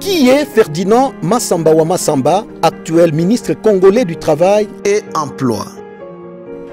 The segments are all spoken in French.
Qui est Ferdinand Massamba wa Massamba, actuel ministre congolais du Travail et Emploi?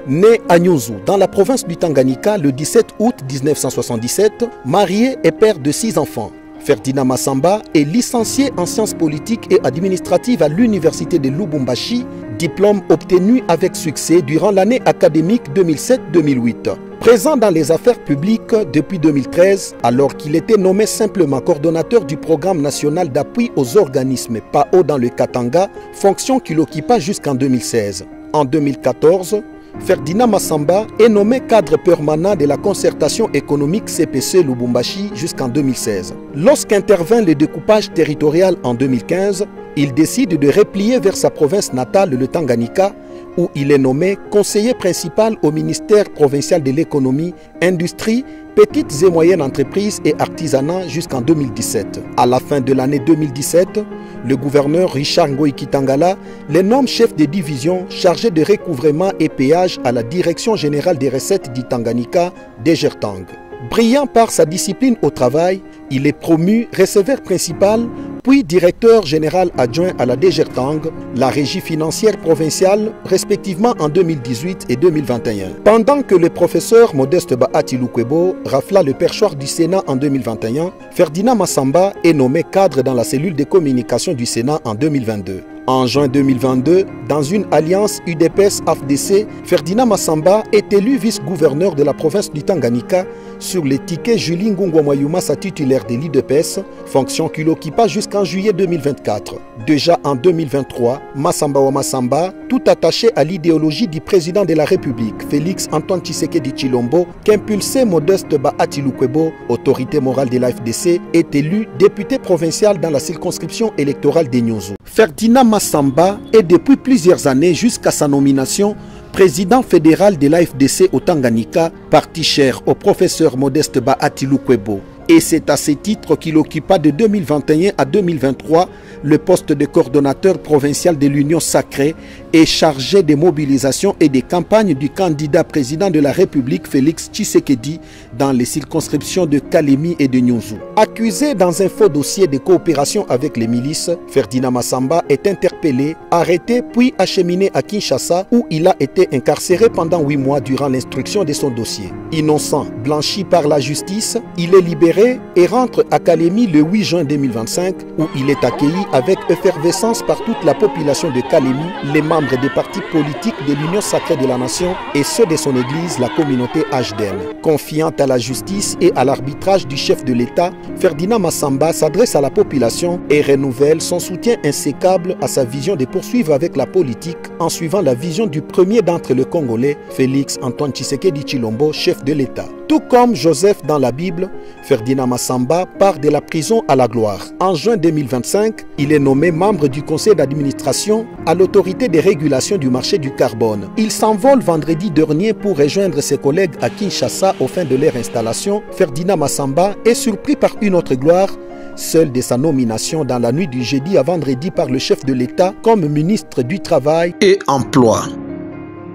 Né à Nyunzu, dans la province du Tanganyika, le 17 août 1977, marié et père de 6 enfants. Ferdinand Massamba est licencié en sciences politiques et administratives à l'université de Lubumbashi, diplôme obtenu avec succès durant l'année académique 2007-2008. Présent dans les affaires publiques depuis 2013, alors qu'il était nommé simplement coordonnateur du programme national d'appui aux organismes PAO dans le Katanga, fonction qu'il occupa jusqu'en 2016. En 2014, Ferdinand Massamba est nommé cadre permanent de la concertation économique CPC Lubumbashi jusqu'en 2016. Lorsqu'intervint le découpage territorial en 2015, il décide de replier vers sa province natale, le Tanganyika, où il est nommé conseiller principal au ministère provincial de l'économie, industrie, petites et moyennes entreprises et artisanat jusqu'en 2017. À la fin de l'année 2017, le gouverneur Richard Ngoï Kitangala les nomme chef de division chargé de recouvrement et péage à la Direction générale des recettes du Tanganyika, DGRTANG. Brillant par sa discipline au travail, il est promu receveur principal, puis directeur général adjoint à la DGRTANG, la régie financière provinciale, respectivement en 2018 et 2021. Pendant que le professeur Modeste Bahati Lukwebo rafla le perchoir du Sénat en 2021, Ferdinand Massamba est nommé cadre dans la cellule de communication du Sénat en 2022. En juin 2022, dans une alliance UDPS-AFDC, Ferdinand Massamba est élu vice-gouverneur de la province du Tanganyika sur les tickets Julie Ngungwa Mwayumasa titulaire de l'UDPS, fonction qu'il occupa jusqu'en juillet 2024. Déjà en 2023, Massamba wa Massamba, tout attaché à l'idéologie du président de la République, Félix Antoine Tshisekedi Tshilombo, qu'impulsait Modeste Bahati Lukwebo, autorité morale de l'AFDC, est élu député provincial dans la circonscription électorale de Nyunzu. Ferdinand Massamba est depuis plusieurs années jusqu'à sa nomination président fédéral de l'AFDC au Tanganyika, parti cher au professeur Modeste Bahati Lukwebo. Et c'est à ce titre qu'il occupa de 2021 à 2023 le poste de coordonnateur provincial de l'Union sacrée et chargé des mobilisations et des campagnes du candidat président de la République Félix Tshisekedi dans les circonscriptions de Kalemi et de Nyunzu. Accusé dans un faux dossier de coopération avec les milices, Ferdinand Massamba est interpellé, arrêté puis acheminé à Kinshasa où il a été incarcéré pendant 8 mois durant l'instruction de son dossier. Innocent, blanchi par la justice, il est libéré et rentre à Kalemi le 8 juin 2025 où il est accueilli avec effervescence par toute la population de Kalemi, les membres des partis politiques de l'Union sacrée de la nation et ceux de son église, la communauté HDM. Confiant à la justice et à l'arbitrage du chef de l'État, Ferdinand Massamba s'adresse à la population et renouvelle son soutien insécable à sa vision de poursuivre avec la politique en suivant la vision du premier d'entre les Congolais, Félix Antoine Tshisekedi Tshilombo, chef de l'État. Tout comme Joseph dans la Bible, Ferdinand Massamba part de la prison à la gloire. En juin 2025, il est nommé membre du conseil d'administration à l'autorité de régulation du marché du carbone. Il s'envole vendredi dernier pour rejoindre ses collègues à Kinshasa au fin de leur installation. Ferdinand Massamba est surpris par une autre gloire, celle de sa nomination dans la nuit du jeudi à vendredi par le chef de l'État comme ministre du Travail et Emploi.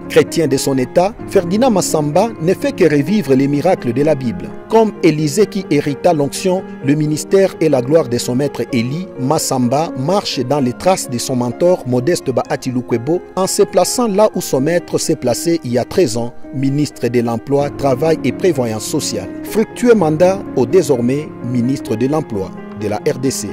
Chrétien de son état, Ferdinand Massamba ne fait que revivre les miracles de la Bible. Comme Élisée qui hérita l'onction, le ministère et la gloire de son maître Élie, Massamba marche dans les traces de son mentor Modeste Bahati Lukwebo en se plaçant là où son maître s'est placé il y a 13 ans, ministre de l'Emploi, Travail et Prévoyance sociale. Fructueux mandat au désormais ministre de l'Emploi de la RDC.